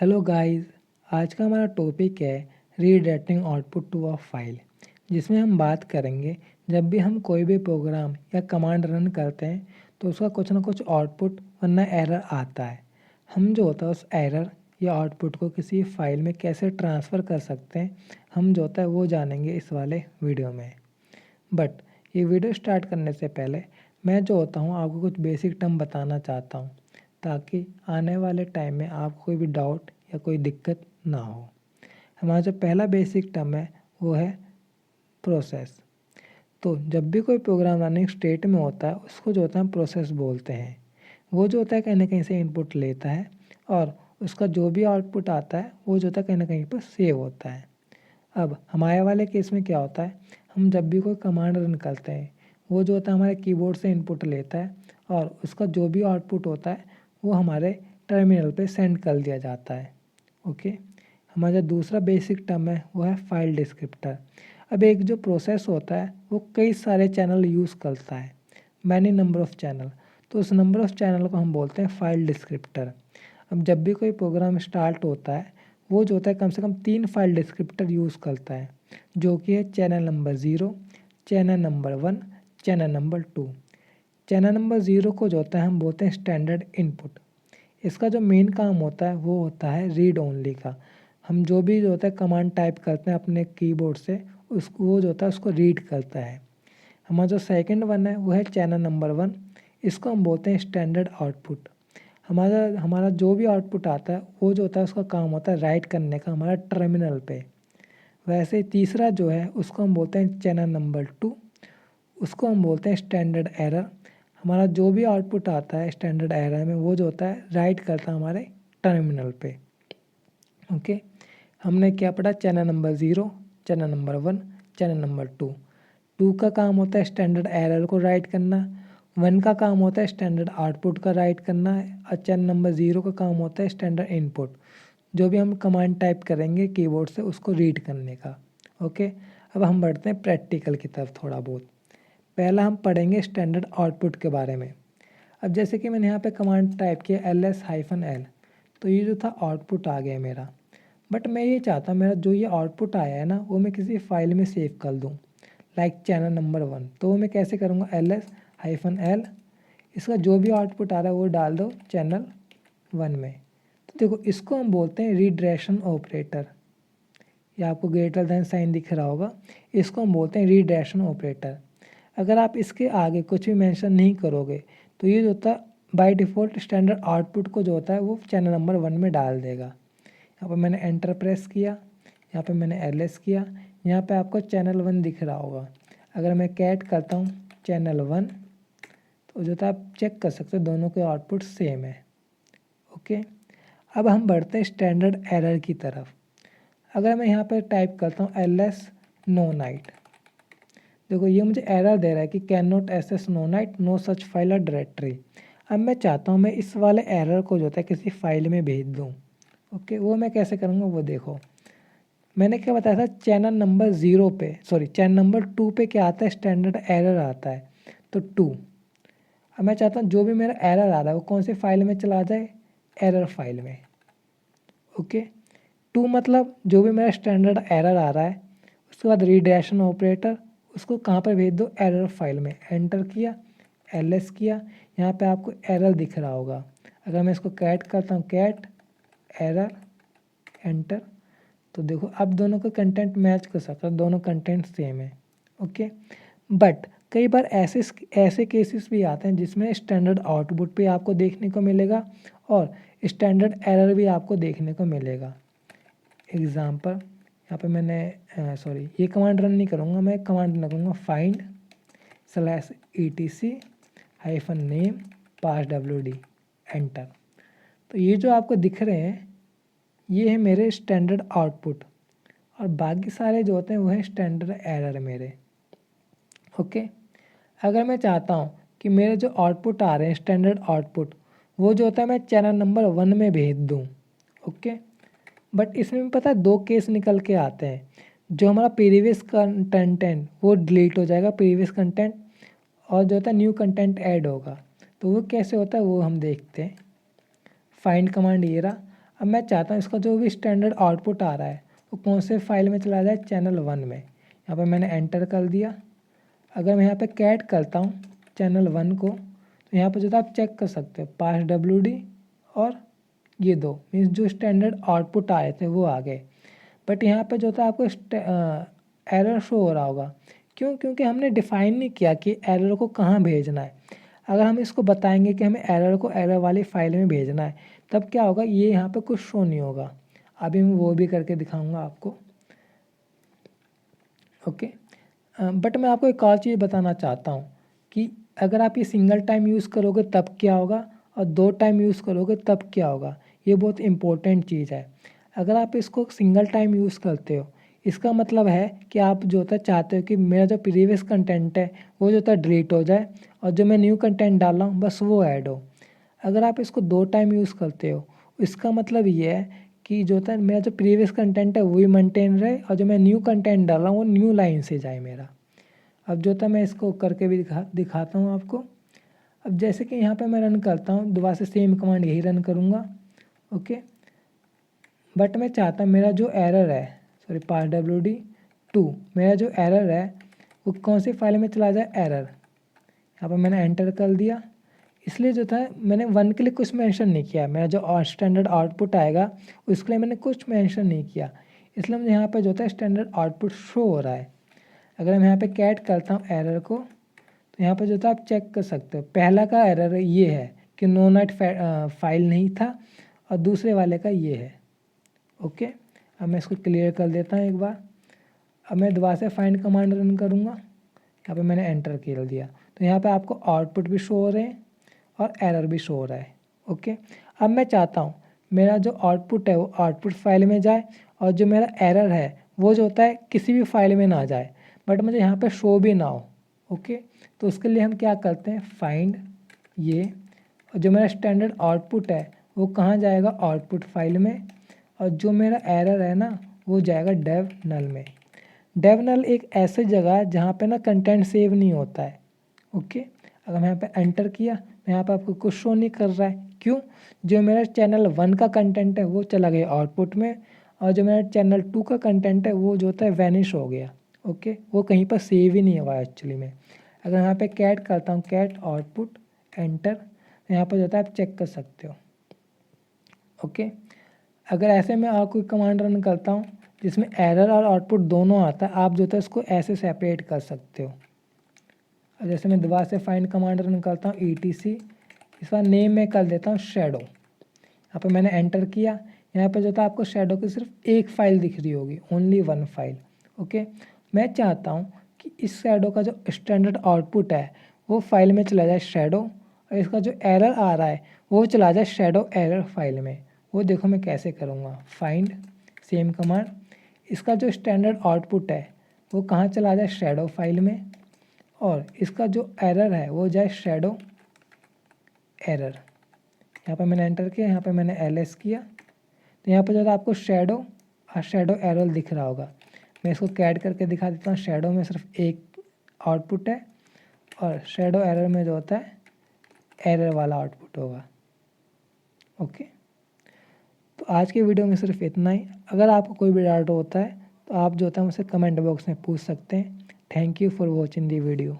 Hello guys, आज का हमारा टॉपिक है redirecting output to a file, जिसमें हम बात करेंगे जब भी हम कोई भी प्रोग्राम या कमांड रन करते हैं तो उसका कुछ ना कुछ आउटपुट वरना एरर आता है। हम जो होता है उस एरर या आउटपुट को किसी फाइल में कैसे ट्रांसफ़र कर सकते हैं, हम जो होता है वो जानेंगे इस वाले वीडियो में। बट ये वीडियो स्टार्ट करने से पहले मैं जो होता हूँ आपको कुछ बेसिक टर्म बताना चाहता हूँ, ताकि आने वाले टाइम में आपको कोई भी डाउट या कोई दिक्कत ना हो। हमारा जो पहला बेसिक टर्म है वो है प्रोसेस। तो जब भी कोई प्रोग्राम रनिंग स्टेट में होता है उसको जो होता है हम प्रोसेस बोलते हैं। वो जो होता है कहीं ना कहीं से इनपुट लेता है और उसका जो भी आउटपुट आता है वो जो होता है कहीं ना कहीं पर सेव होता है। अब हमारे वाले केस में क्या होता है, हम जब भी कोई कमांड रन करते हैं वो जो होता है हमारे कीबोर्ड से इनपुट लेता है और उसका जो भी आउटपुट होता है वो हमारे टर्मिनल पे सेंड कर दिया जाता है। ओके, हमारा जो दूसरा बेसिक टर्म है वो है फाइल डिस्क्रिप्टर। अब एक जो प्रोसेस होता है वो कई सारे चैनल यूज़ करता है, मैनी नंबर ऑफ़ चैनल। तो उस नंबर ऑफ़ चैनल को हम बोलते हैं फाइल डिस्क्रिप्टर। अब जब भी कोई प्रोग्राम स्टार्ट होता है वो जो होता है कम से कम 3 फाइल डिस्क्रिप्टर यूज़ करता है, जो कि है channel number 0, channel number 1, channel number 2। Channel number 0 को जो होता है हम बोलते हैं स्टैंडर्ड इनपुट। इसका जो मेन काम होता है वो होता है रीड ओनली का। हम जो भी जो होता है कमांड टाइप करते हैं अपने कीबोर्ड से, उसको वो जो होता है उसको रीड करता है। हमारा जो सेकंड वन है वो है चैनल नंबर 1। इसको हम बोलते हैं स्टैंडर्ड आउटपुट। हमारा हमारा जो भी आउटपुट आता है वो जो होता है उसका काम होता है राइट करने का हमारा टर्मिनल पे। वैसे ही तीसरा जो है उसको हम बोलते हैं चैनल नंबर 2। उसको हम बोलते हैं स्टैंडर्ड एरर। हमारा जो भी आउटपुट आता है स्टैंडर्ड एरर में वो जो होता है राइट करता है हमारे टर्मिनल पे। ओके, हमने क्या पढ़ा, channel number 0, channel number 1, channel number 2। 2 का काम होता है स्टैंडर्ड एरर को राइट करना, 1 का काम होता है स्टैंडर्ड आउटपुट का राइट करना है, और चैनल नंबर 0 का काम होता है स्टैंडर्ड इनपुट, जो भी हम कमांड टाइप करेंगे कीबोर्ड से उसको रीड करने का। ओके, अब हम बढ़ते हैं प्रैक्टिकल की तरफ थोड़ा बहुत। पहला हम पढ़ेंगे स्टैंडर्ड आउटपुट के बारे में। अब जैसे कि मैंने यहाँ पे कमांड टाइप किया ls-l, तो ये जो था आउटपुट आ गया मेरा। बट मैं ये चाहता हूँ मेरा जो ये आउटपुट आया है ना वो मैं किसी फाइल में सेव कर दूँ, लाइक चैनल नंबर 1। तो वो मैं कैसे करूँगा, ls-l, इसका जो भी आउटपुट आ रहा है वो डाल दो चैनल 1 में। तो देखो इसको हम बोलते हैं रीडायरेक्शन ऑपरेटर। ये आपको ग्रेटर देन साइन दिख रहा होगा, इसको हम बोलते हैं रीडायरेक्शन ऑपरेटर। अगर आप इसके आगे कुछ भी मेंशन नहीं करोगे तो ये जो होता है बाय डिफ़ॉल्ट स्टैंडर्ड आउटपुट को जो होता है वो चैनल नंबर 1 में डाल देगा। यहाँ पर मैंने एंटर प्रेस किया, यहाँ पे मैंने ls किया, यहाँ पे आपको चैनल 1 दिख रहा होगा। अगर मैं कैट करता हूँ चैनल 1 तो जो था आप चेक कर सकते हो दोनों के आउटपुट सेम है। ओके, अब हम बढ़ते हैं स्टैंडर्ड एरर की तरफ। अगर मैं यहाँ पर टाइप करता हूँ ls नो नाइट, देखो ये मुझे एरर दे रहा है कि can not access no night no such file or directory. अब मैं चाहता हूँ मैं इस वाले एरर को जो होता है किसी फाइल में भेज दूँ। ओके, वो मैं कैसे करूँगा वो देखो। मैंने क्या बताया था, चैनल नंबर 0 पे, सॉरी चैनल नंबर 2 पे क्या आता है, स्टैंडर्ड एरर आता है, तो 2। अब मैं चाहता हूँ जो भी मेरा एरर आ रहा है वो कौन सी फाइल में चला जाए, एरर फाइल में। ओके, 2 मतलब जो भी मेरा स्टैंडर्ड एरर आ रहा है, उसके बाद रीडायरेक्शन ऑपरेटर, उसको कहाँ पर भेज दो, एरर फाइल में। एंटर किया, ls किया, यहाँ पे आपको एरर दिख रहा होगा। अगर मैं इसको कैट करता हूँ, कैट एरर, एंटर, तो देखो अब दोनों का कंटेंट मैच कर सकता है, दोनों कंटेंट सेम है। ओके, बट कई बार ऐसे केसेस भी आते हैं जिसमें स्टैंडर्ड आउटपुट भी आपको देखने को मिलेगा और स्टैंडर्ड एरर भी आपको देखने को मिलेगा। एग्जाम्पल, यहाँ पे मैंने सॉरी ये कमांड रन नहीं करूँगा, मैं कमांड लगाऊंगा फाइंड /etc-name passwd, एंटर। तो ये जो आपको दिख रहे हैं ये है मेरे स्टैंडर्ड आउटपुट, और बाकी सारे जो होते हैं वो है स्टैंडर्ड एरर मेरे। ओके, अगर मैं चाहता हूँ कि मेरे जो आउटपुट आ रहे हैं स्टैंडर्ड आउटपुट वो जो होता है मैं चैनल नंबर 1 में भेज दूँ। ओके, बट इसमें पता है 2 केस निकल के आते हैं। जो हमारा प्रीवियस कंटेंट वो डिलीट हो जाएगा, प्रीवियस कंटेंट, और जो होता है न्यू कंटेंट ऐड होगा। तो वो कैसे होता है वो हम देखते हैं। फाइंड कमांड ये रहा। अब मैं चाहता हूँ इसका जो भी स्टैंडर्ड आउटपुट आ रहा है वो कौन से फाइल में चला जाए, चैनल 1 में। यहाँ पर मैंने एंटर कर दिया। अगर मैं यहाँ पे कैट करता हूँ चैनल 1 को तो यहाँ पर जो था आप चेक कर सकते हो पास WD और ये 2 मीन्स जो स्टैंडर्ड आउटपुट आए थे वो आ गए। बट यहाँ पे जो था आपको एरर शो हो रहा होगा। क्यों? क्योंकि हमने डिफ़ाइन नहीं किया कि एरर को कहाँ भेजना है। अगर हम इसको बताएंगे कि हमें एरर को एरर वाली फाइल में भेजना है तब क्या होगा, ये यहाँ पे कुछ शो नहीं होगा। अभी मैं वो भी करके दिखाऊंगा आपको। ओके, बट मैं आपको एक और चीज़ बताना चाहता हूँ कि अगर आप ये सिंगल टाइम यूज़ करोगे तब क्या होगा और 2 टाइम यूज़ करोगे तब क्या होगा। ये बहुत इंपॉर्टेंट चीज़ है। अगर आप इसको सिंगल टाइम यूज़ करते हो इसका मतलब है कि आप जो होता है चाहते हो कि मेरा जो प्रीवियस कंटेंट है वो जो होता है डिलीट हो जाए और जो मैं न्यू कंटेंट डाल रहा हूँ बस वो ऐड हो। अगर आप इसको 2 टाइम यूज़ करते हो इसका मतलब ये है कि जो होता है मेरा जो प्रीवियस कंटेंट है वही मेंटेन रहे और जो मैं न्यू कंटेंट डाल रहा हूँ वो न्यू लाइन से जाए मेरा। अब जो था मैं इसको करके भी दिखाता हूँ आपको। अब जैसे कि यहाँ पे मैं रन करता हूँ, दोबारा से सेम कमांड यही रन करूँगा। ओके, बट मैं चाहता मेरा जो एरर है, सॉरी पास WD2, मेरा जो एरर है वो कौन सी फाइल में चला जाए, एरर। यहाँ पर मैंने एंटर कर दिया। इसलिए जो था मैंने 1 के लिए कुछ मेंशन नहीं किया। मेरा जो स्टैंडर्ड आउटपुट आएगा उसके लिए मैंने कुछ मेंशन नहीं किया, इसलिए मुझे यहाँ पे जो होता है स्टैंडर्ड आउटपुट शो हो रहा है। अगर मैं यहाँ पे कैट करता हूँ एरर को तो यहाँ पे जो था आप चेक कर सकते हो। पहला का एरर ये है कि नो नेट फाइल नहीं था और दूसरे वाले का ये है। ओके, अब मैं इसको क्लियर कर देता हूँ एक बार। अब मैं दोबारा से फाइंड कमांड रन करूँगा। यहाँ पे मैंने एंटर कर दिया तो यहाँ पे आपको आउटपुट भी शो हो रहे हैं और एरर भी शो हो रहा है। ओके, अब मैं चाहता हूँ मेरा जो आउटपुट है वो आउटपुट फाइल में जाए और जो मेरा एरर है वो जो होता है किसी भी फाइल में ना जाए, बट मुझे यहाँ पे शो भी ना हो। ओके, तो उसके लिए हम क्या करते हैं, फाइंड ये, और जो मेरा स्टैंडर्ड आउटपुट है वो कहाँ जाएगा, आउटपुट फाइल में, और जो मेरा एरर है ना वो जाएगा डेव नल में। डेव नल एक ऐसी जगह है जहाँ पे ना कंटेंट सेव नहीं होता है। ओके, अगर मैं यहाँ पे एंटर किया तो यहाँ पे आपको कुछ शो नहीं कर रहा है। क्यों? जो मेरा चैनल 1 का कंटेंट है वो चला गया आउटपुट में और जो मेरा चैनल 2 का कंटेंट है वो जो होता है वैनिश हो गया। ओके, वो कहीं पर सेव ही नहीं हुआ एक्चुअली में। अगर यहाँ पे कैट करता हूँ, कैट आउटपुट एंटर, तो यहाँ पर जो होता है आप चेक कर सकते हो। ओके, अगर ऐसे में और कोई कमांड रन करता हूँ जिसमें एरर और आउटपुट दोनों आता है, आप जो है इसको ऐसे सेपरेट कर सकते हो। जैसे मैं दोबारा से फाइंड कमांड रन करता हूँ ETC, इस बार नेम में कर देता हूँ शैडो। यहाँ पे मैंने एंटर किया, यहाँ पे जो था आपको शैडो की सिर्फ एक फाइल दिख रही होगी, ओनली 1 फाइल। ओके, मैं चाहता हूँ कि इस शैडो का जो स्टैंडर्ड आउटपुट है वो फाइल में चला जाए शैडो, और इसका जो एरर आ रहा है वो चला जाए शैडो एरर फाइल में। वो देखो मैं कैसे करूँगा, फाइंड सेम कमांड, इसका जो स्टैंडर्ड आउटपुट है वो कहाँ चला जाए, शैडो फाइल में, और इसका जो एरर है वो जाए शैडो एरर। यहाँ पर मैंने एंटर किया, यहाँ पर मैंने LS किया, तो यहाँ पर जो है आपको शैडो और शैडो एरर दिख रहा होगा। मैं इसको कैड करके दिखा देता हूँ। शैडो में सिर्फ एक आउटपुट है और शैडो एरर में जो होता है एरर वाला आउटपुट होगा। ओके, तो आज के वीडियो में सिर्फ इतना ही। अगर आपको कोई भी डाउट होता है तो आप जो होता है मुझसे कमेंट बॉक्स में पूछ सकते हैं। Thank you for watching the video.